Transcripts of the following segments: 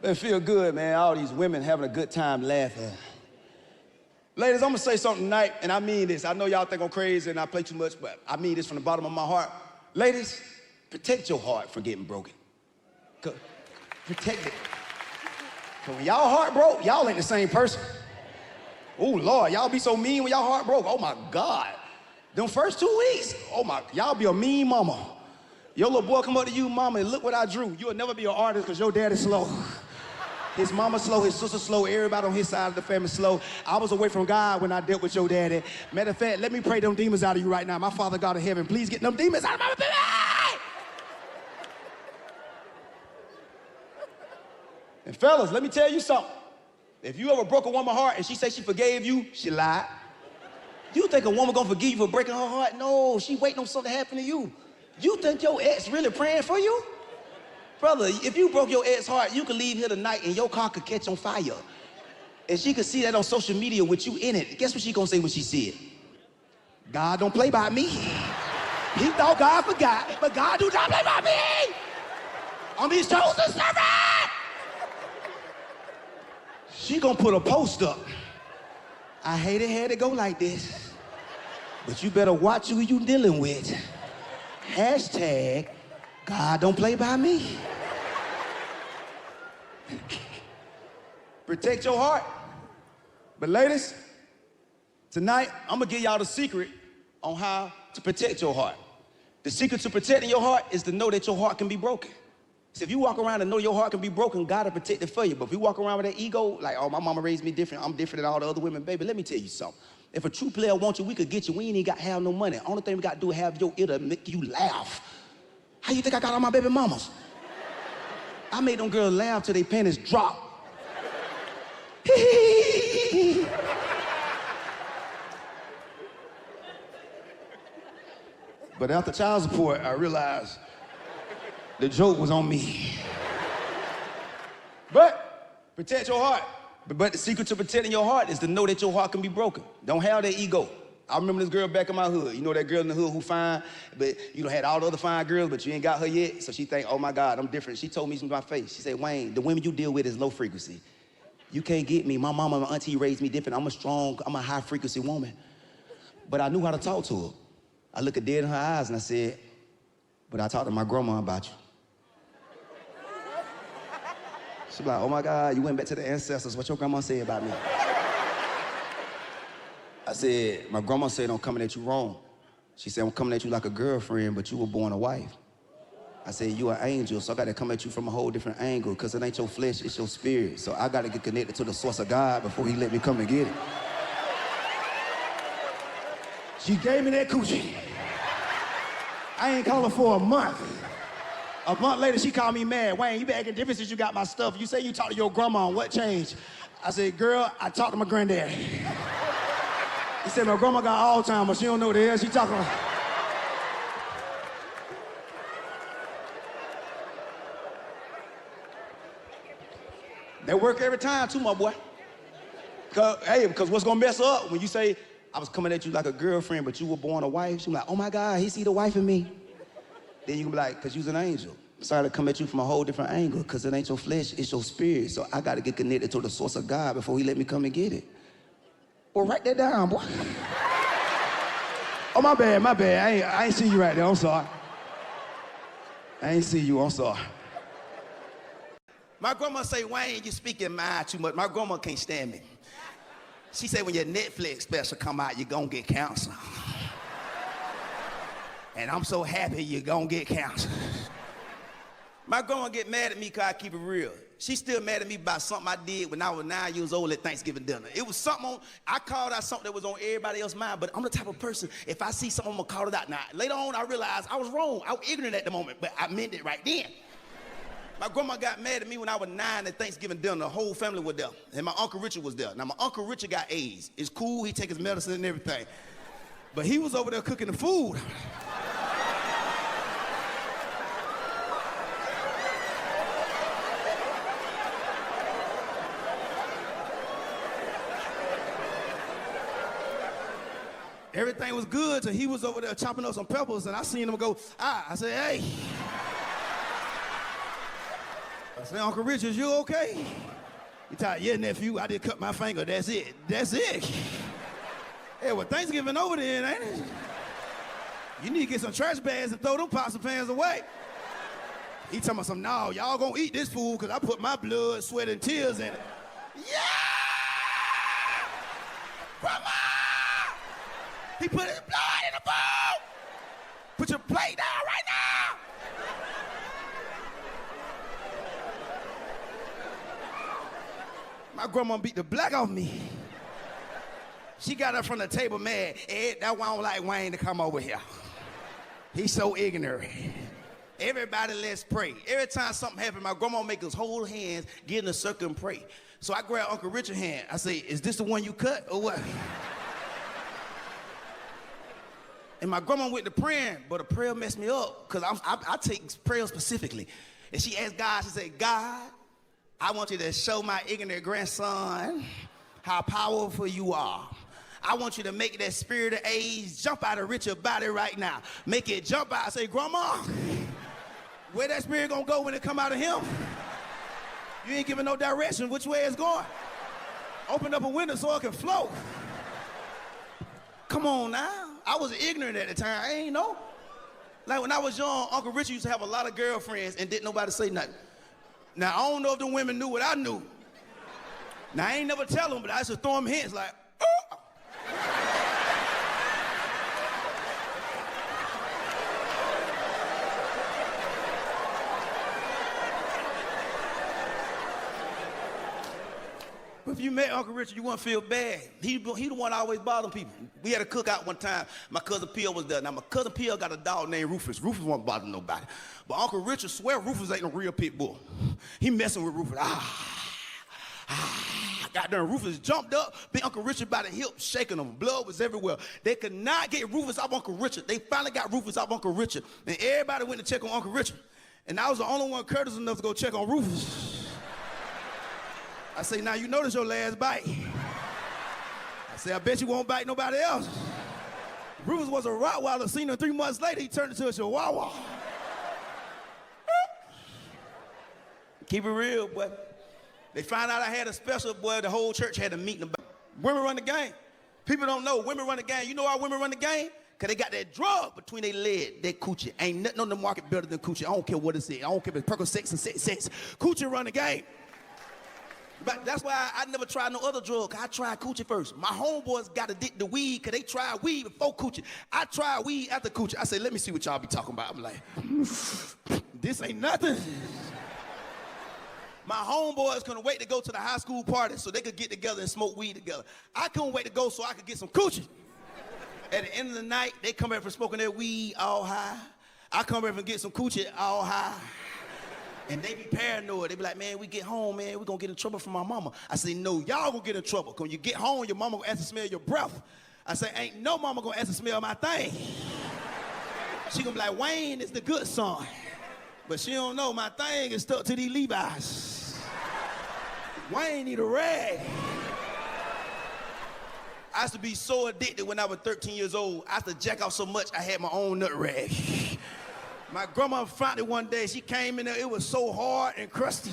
It feel good, man, all these women having a good time laughing. Ladies, I'm gonna say something tonight, and I mean this. I know y'all think I'm crazy and I play too much, but I mean this from the bottom of my heart. Ladies, protect your heart from getting broken. Protect it. Cause when y'all heart broke, y'all ain't the same person. Oh, Lord, y'all be so mean when y'all heart broke. Oh, my God. Them first 2 weeks, oh, my, y'all be a mean mama. Your little boy come up to you, mama, and look what I drew. You'll never be an artist because your daddy's slow. His mama slow, his sister slow, everybody on his side of the family slow. I was away from God when I dealt with your daddy. Matter of fact, let me pray them demons out of you right now. My Father God of heaven, please get them demons out of my baby. And fellas, let me tell you something. If you ever broke a woman's heart and she say she forgave you, she lied. You think a woman gonna forgive you for breaking her heart? No, she waiting on something to happen to you. You think your ex really praying for you? Brother, if you broke your ex's heart, you could leave here tonight and your car could catch on fire. And she could see that on social media with you in it. Guess what she gonna say when she see it? God don't play by me. He thought God forgot, but God do not play by me. I'm his chosen servant. She gonna put a post up. I hate it had to go like this, but you better watch who you dealing with. Hashtag, God don't play by me. Protect your heart. But ladies, tonight, I'm gonna give y'all the secret on how to protect your heart. The secret to protecting your heart is to know that your heart can be broken. So if you walk around and know your heart can be broken, God will protect it for you. But if you walk around with that ego, like, oh, my mama raised me different, I'm different than all the other women, baby, let me tell you something. If a true player wants you, we could get you. We ain't even got to have no money. Only thing we got to do is have your ear to make you laugh. How you think I got all my baby mamas? I made them girls laugh till their panties drop. But after child support, I realized the joke was on me. But protect your heart. But the secret to protecting your heart is to know that your heart can be broken. Don't have that ego. I remember this girl back in my hood. You know that girl in the hood who fine, but you done had all the other fine girls, but you ain't got her yet. So she think, oh my God, I'm different. She told me to my face. She said, Wayne, the women you deal with is low frequency. You can't get me. My mama and my auntie raised me different. I'm a high frequency woman. But I knew how to talk to her. I looked her dead in her eyes and I said, but I talked to my grandma about you. She like, oh my God, you went back to the ancestors. What your grandma say about me? I said, my grandma said I'm coming at you wrong. She said, I'm coming at you like a girlfriend, but you were born a wife. I said, you an angel, so I got to come at you from a whole different angle, because it ain't your flesh, it's your spirit. So I got to get connected to the source of God before he let me come and get it. She gave me that coochie. I ain't called her for a month. A month later, she called me mad. Wayne, you been acting different since you got my stuff. You say you talked to your grandma, what changed? I said, girl, I talked to my granddaddy. He said, my grandma got Alzheimer's, she don't know what the hell she talking about. That work every time too, my boy. Because what's gonna mess her up when you say, I was coming at you like a girlfriend, but you were born a wife? She be like, oh my God, he see the wife in me. Then you can be like, because you's an angel. Sorry to come at you from a whole different angle, because it ain't your flesh, it's your spirit. So I got to get connected to the source of God before he let me come and get it. Well, write that down, boy. Oh, my bad. I ain't see you right there, I'm sorry. I ain't see you, I'm sorry. My grandma say, Wayne, you speaking mind too much. My grandma can't stand me. She said, when your Netflix special come out, you're gonna get cancer. And I'm so happy you're gonna get cancer. My grandma get mad at me because I keep it real. She's still mad at me about something I did when I was 9 years old at Thanksgiving dinner. It was something I called out something that was on everybody else's mind, but I'm the type of person, if I see something, I'm gonna call it out. Now, later on, I realized I was wrong. I was ignorant at the moment, but I meant it right then. My grandma got mad at me when I was 9 at Thanksgiving dinner. The whole family was there, and my Uncle Richard was there. Now, my Uncle Richard got AIDS. It's cool, he take his medicine and everything. But he was over there cooking the food. Everything was good till he was over there chopping up some peppers, and I seen him go, I said, hey. I said, Uncle Richard, you okay? He told, yeah, nephew, I did cut my finger, that's it. That's it. Hey, well, Thanksgiving over then, ain't it? You need to get some trash bags and throw them pots and pans away. He talking about some, no, y'all gonna eat this food because I put my blood, sweat, and tears in it. Yeah! Grandma! He put his blood in the bowl! Put your plate down right now! My grandma beat the black off me. She got up from the table mad. Ed, that's why I don't like Wayne to come over here. He's so ignorant. Everybody, let's pray. Every time something happens, my grandma make us hold hands, get in a circle and pray. So I grab Uncle Richard's hand. I say, is this the one you cut or what? And my grandma went to praying, but the prayer messed me up because I take prayer specifically. And she asked God, she said, God, I want you to show my ignorant grandson how powerful you are. I want you to make that spirit of age jump out of Richard's body right now. Make it jump out. I say, Grandma, where that spirit gonna go when it come out of him? You ain't giving no direction which way it's going. Open up a window so it can flow. Come on now. I was ignorant at the time. I ain't know. Like when I was young, Uncle Richard used to have a lot of girlfriends and didn't nobody say nothing. Now, I don't know if the women knew what I knew. Now, I ain't never tell them, but I used to throw them hints like, oh. If you met Uncle Richard, you wouldn't feel bad. He the one always bothering people. We had a cookout one time. My cousin Pio was there. Now, my cousin Pio got a dog named Rufus. Rufus won't bother nobody. But Uncle Richard swear Rufus ain't no real pit bull. He messing with Rufus. Goddamn, Rufus jumped up, big Uncle Richard by the hip, shaking him. Blood was everywhere. They could not get Rufus off Uncle Richard. They finally got Rufus off Uncle Richard. And everybody went to check on Uncle Richard. And I was the only one courteous enough to go check on Rufus. I say, now you notice your last bite. I say, I bet you won't bite nobody else. Rufus was a Rottweiler. Seen him 3 months later, he turned into a Chihuahua. Keep it real, boy. They found out I had a special, boy, the whole church had a meeting about it. Women run the game. People don't know, women run the game. You know why women run the game? Because they got that drug between their leg, that coochie. Ain't nothing on the market better than coochie. I don't care what it is. I don't care if it's Percocet and sex. Coochie run the game. But that's why I never tried no other drug. I tried coochie first. My homeboys got addicted to weed because they tried weed before coochie. I tried weed after coochie. I said, let me see what y'all be talking about. I'm like, this ain't nothing. My homeboys couldn't wait to go to the high school party so they could get together and smoke weed together. I couldn't wait to go so I could get some coochie. At the end of the night, they come back from smoking their weed all high. I come back from get some coochie all high. And they be paranoid. They be like, man, we get home, man, we gonna get in trouble from my mama. I say, no, y'all gonna get in trouble. When you get home, your mama gonna ask to smell your breath. I say, ain't no mama gonna ask to smell my thing. She gonna be like, Wayne is the good son. But she don't know my thing is stuck to these Levi's. Wayne need a rag. I used to be so addicted when I was 13 years old. I used to jack off so much, I had my own nut rag. My grandma found it one day. She came in there, it was so hard and crusty.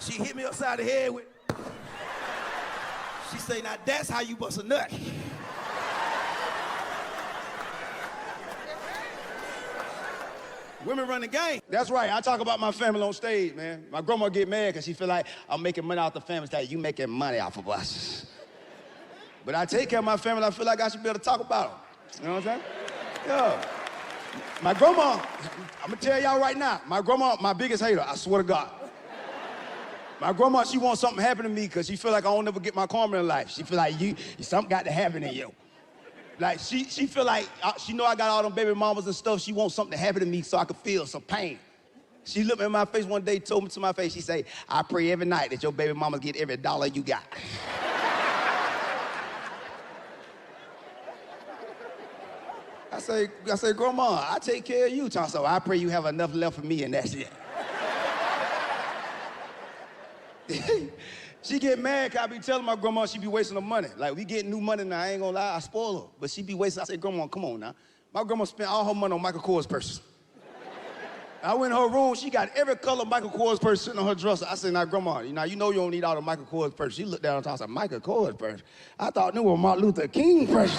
She hit me upside the head with, she say, now that's how you bust a nut. Women run the game. That's right, I talk about my family on stage, man. My grandma get mad because she feel like I'm making money off the family. Like, you making money off of us. But I take care of my family, I feel like I should be able to talk about them. You know what I'm saying? Yeah. My grandma, I'm gonna tell y'all right now, my grandma, my biggest hater, I swear to God. My grandma, she wants something to happen to me because she feel like I don't never get my karma in life. She feel like something got to happen to you. Like, she feel like, she know I got all them baby mamas and stuff. She wants something to happen to me so I can feel some pain. She looked me in my face one day, told me to my face, she say, I pray every night that your baby mamas get every dollar you got. I say, Grandma, I take care of you, Tom, so I pray you have enough left for me and that's it. She get mad because I be telling my grandma she be wasting her money. Like, we getting new money now, I ain't gonna lie, I spoil her. But she be wasting, I say, Grandma, come on now. My grandma spent all her money on Michael Kors purses. I went in her room, she got every color Michael Kors purse sitting on her dresser. I said, now, Grandma, you know you don't need all the Michael Kors purse. She looked down and I said, Michael Kors purse? I thought they were Martin Luther King purse.